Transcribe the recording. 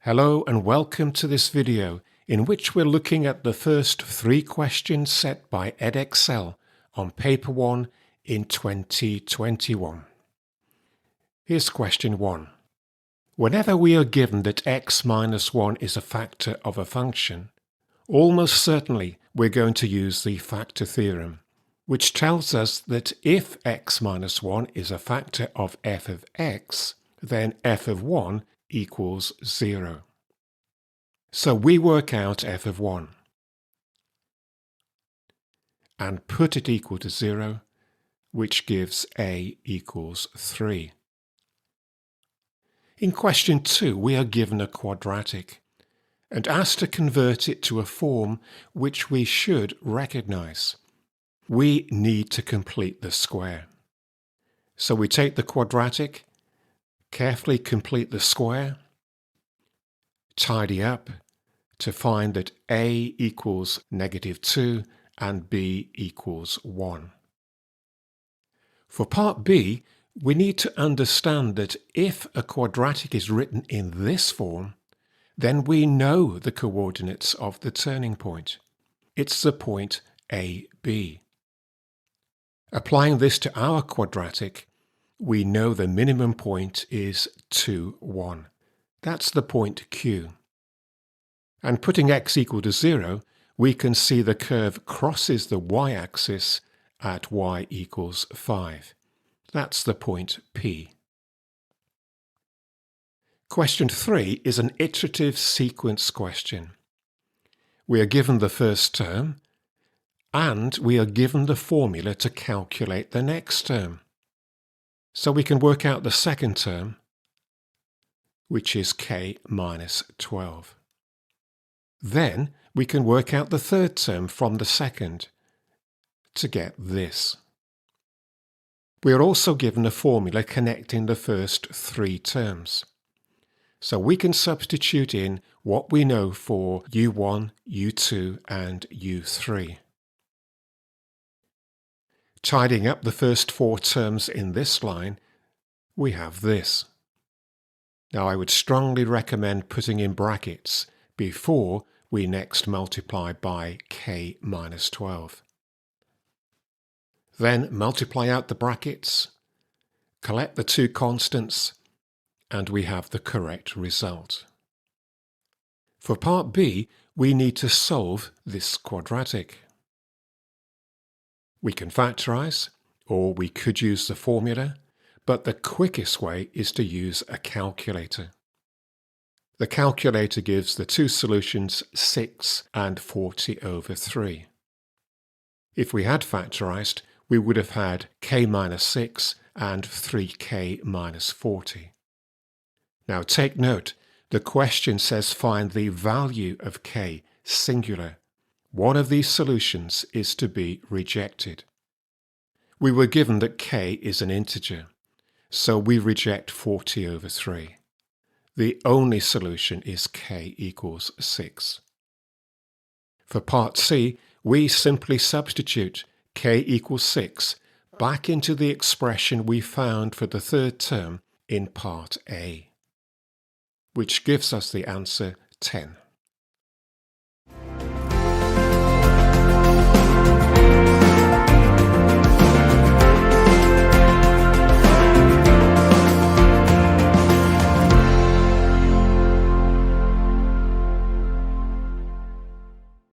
Hello and welcome to this video in which we're looking at the first 3 questions set by Edexcel on Paper 1 in 2021. Here's question 1. Whenever we are given that x minus 1 is a factor of a function, almost certainly we're going to use the factor theorem, which tells us that if x minus 1 is a factor of f of x, then f of 1 equals 0. So we work out f of 1 and put it equal to 0, which gives a equals 3. In question 2, we are given a quadratic and asked to convert it to a form which we should recognize. We need to complete the square. So we take the quadratic, carefully complete the square, tidy up to find that a equals -2 and b equals 1. For part B, we need to understand that if a quadratic is written in this form, then we know the coordinates of the turning point. It's the point AB. Applying this to our quadratic, we know the minimum point is 2, 1. That's the point Q. And putting x equal to 0, we can see the curve crosses the y-axis at y equals 5. That's the point P. Question 3 is an iterative sequence question. We are given the first term, and we are given the formula to calculate the next term. So we can work out the second term, which is k minus 12. Then we can work out the third term from the second to get this. We are also given a formula connecting the first 3 terms. So we can substitute in what we know for U1, U2 and U3. Tidying up the first 4 terms in this line, we have this. Now I would strongly recommend putting in brackets before we next multiply by k minus 12. Then multiply out the brackets, collect the 2 constants, and we have the correct result. For part B, we need to solve this quadratic. We can factorize, or we could use the formula, but the quickest way is to use a calculator. The calculator gives the 2 solutions 6 and 40/3. If we had factorized, we would have had k minus 6 and 3k minus 40. Now take note, the question says find the value of k, singular. One of these solutions is to be rejected. We were given that k is an integer, so we reject 40/3. The only solution is k equals 6. For part C, we simply substitute k equals 6 back into the expression we found for the third term in part A, which gives us the answer 10.